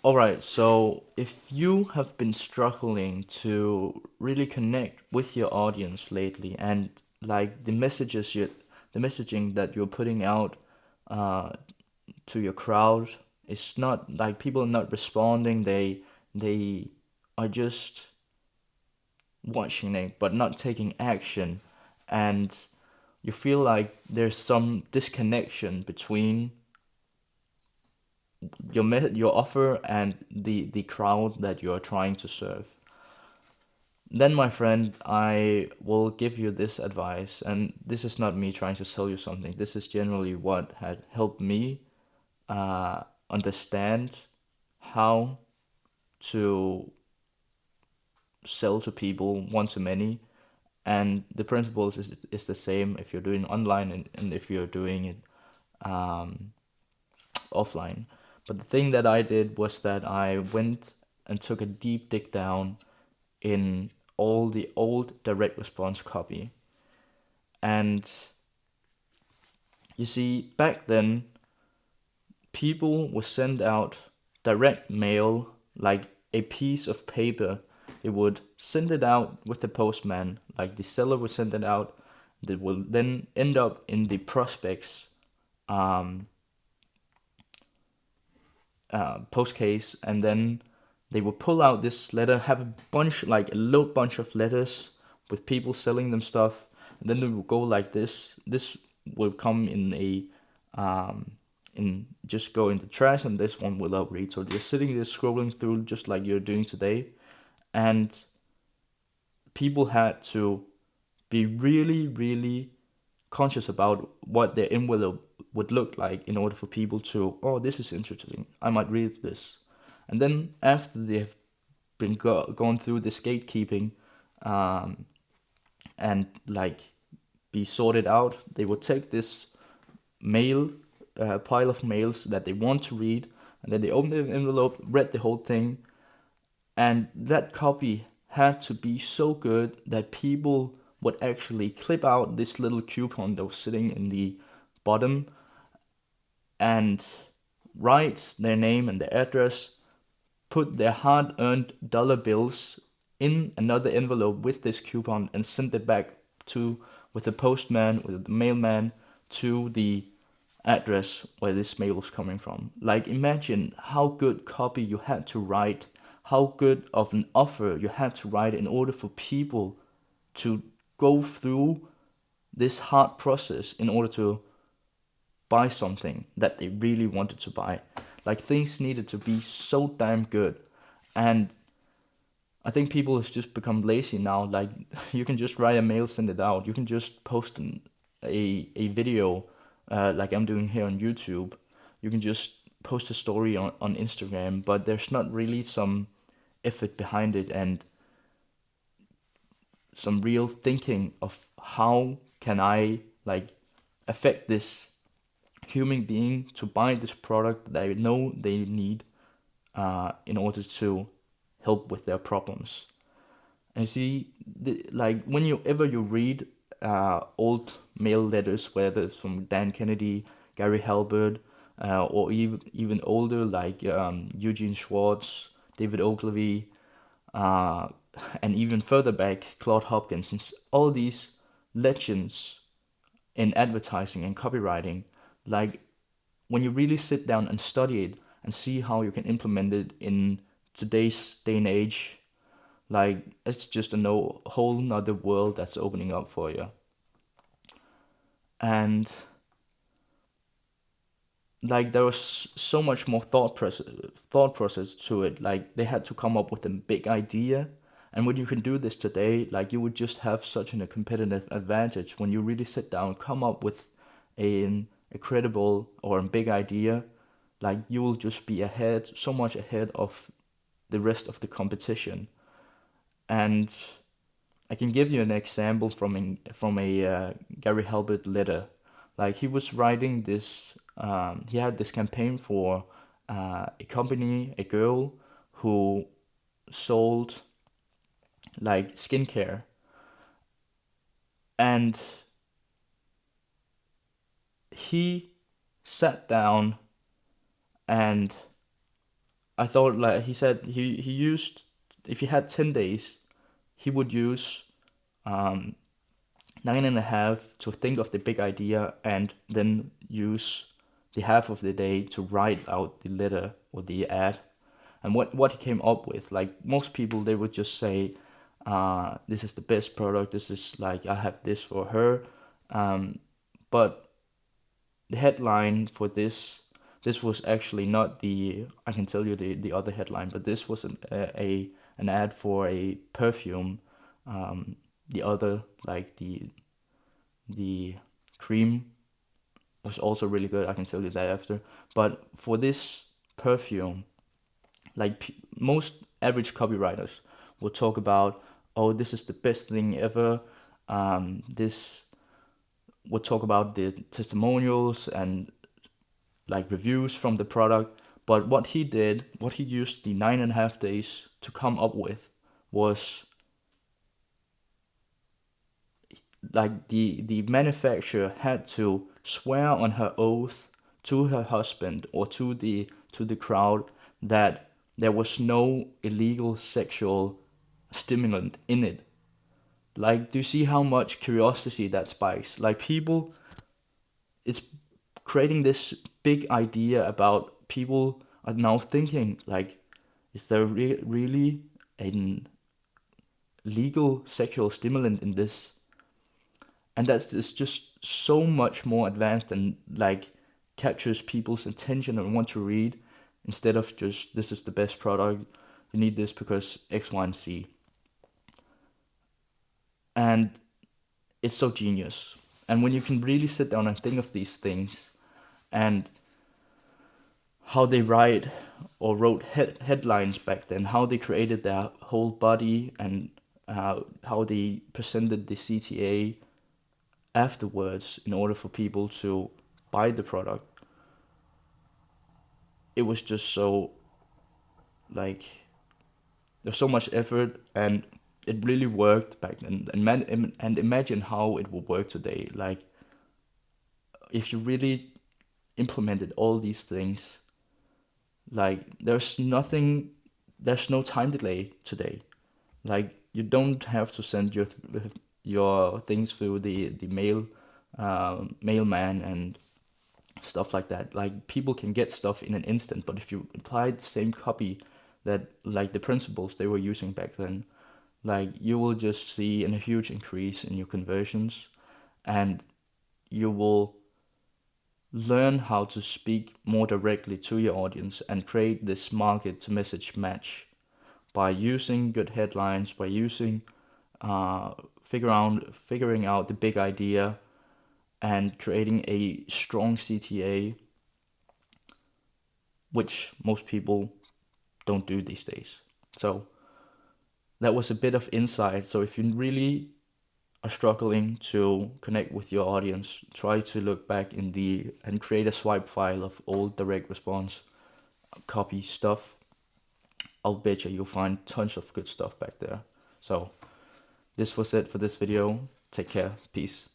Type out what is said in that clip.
All right, so if you have been struggling to really connect with your audience lately, and like the messaging that you're putting out uh, to your crowd, it's not like people are not responding. They are just watching it but not taking action, and you feel like there's some disconnection between your offer and the crowd that you're trying to serve. Then, my friend, I will give you this advice, and this is not me trying to sell you something. This is generally what had helped me understand how to sell to people one to many. And the principles is the same if you're doing online and if you're doing it offline. But the thing that I did was that I went and took a deep dig down in all the old direct response copy. And you see, back then, people would send out direct mail like a piece of paper. They would send it out with the postman, like the seller would send it out. That will then end up in the prospect's um, post case, and then they would pull out this letter, have a bunch, like a low bunch of letters with people selling them stuff, and then they would go like this. This will come in a in just go in the trash, and this one will outread. So they're sitting there scrolling through just like you're doing today, and people had to be really, really conscious about what their envelope would look like in order for people to, oh, this is interesting, I might read this. And then after they've been gone through this gatekeeping um, and like be sorted out, they would take this mail pile of mails that they want to read, and then they open the envelope, read the whole thing, and that copy had to be so good that people would actually clip out this little coupon that was sitting in the bottom and write their name and their address, put their hard-earned dollar bills in another envelope with this coupon, and send it back to with the postman, with the mailman, to the address where this mail was coming from. Like, imagine how good copy you had to write, how good of an offer you had to write in order for people to go through this hard process in order to buy something that they really wanted to buy. Like, things needed to be so damn good. And I think people have just become lazy now. Like, you can just write a mail, send it out. You can just post a video like I'm doing here on YouTube. You can just post a story on Instagram, but there's not really some effort behind it and some real thinking of how can I like affect this human being to buy this product that I know they need in order to help with their problems. And see, like whenever you read old mail letters, whether it's from Dan Kennedy, Gary Halbert, or even older like Eugene Schwartz, David Ogilvy, uh, and even further back, Claude Hopkins, and all these legends in advertising and copywriting, like when you really sit down and study it and see how you can implement it in today's day and age, like it's just a whole nother world that's opening up for you. And like there was so much more thought process to it. Like they had to come up with a big idea, and when you can do this today, like you would just have such a competitive advantage when you really sit down, come up with a credible or a big idea. Like you will just be ahead, so much ahead of the rest of the competition. And I can give you an example from a Gary Halbert letter. Like he was writing this, he had this campaign for a company, a girl who sold like skincare, and he sat down and I thought, like he said, he used, if he had 10 days, he would use 9.5 to think of the big idea, and then use the half of the day to write out the letter or the ad. And what he came up with, like most people, they would just say, this is the best product, this is like, I have this for her. But the headline for this was actually not the, I can tell you the other headline, but this was an ad for a perfume. The other, like the cream, was also really good. I can tell you that after. But for this perfume, like most average copywriters will talk about, oh, this is the best thing ever. This will talk about the testimonials and like reviews from the product. But what he did, what he used the 9.5 days to come up with, was like the manufacturer had to swear on her oath to her husband or to the crowd that there was no illegal sexual stimulant in it. Like, do you see how much curiosity that spikes? Like, people, it's creating this big idea about, people are now thinking like, is there really a legal sexual stimulant in this? And that's, it's just so much more advanced and like captures people's attention and want to read, instead of just, this is the best product, you need this because X, Y, and Z. And it's so genius. And when you can really sit down and think of these things, and how they write or wrote headlines back then, how they created their whole body, and how they presented the CTA afterwards in order for people to buy the product, it was just so, like, there's so much effort, and it really worked back then. And imagine how it will work today. Like, if you really implemented all these things, like, there's no time delay today. Like, you don't have to send your things through the mailman and stuff like that. Like, people can get stuff in an instant, but if you apply the same copy, that, like, the principles they were using back then, like, you will just see a huge increase in your conversions, and you will learn how to speak more directly to your audience and create this market to message match by using good headlines, by using uh, figuring out the big idea, and creating a strong CTA, which most people don't do these days. So that was a bit of insight. So if you really are struggling to connect with your audience, try to look back and create a swipe file of old direct response copy stuff. I'll bet you'll find tons of good stuff back there. So this was it for this video. Take care. Peace.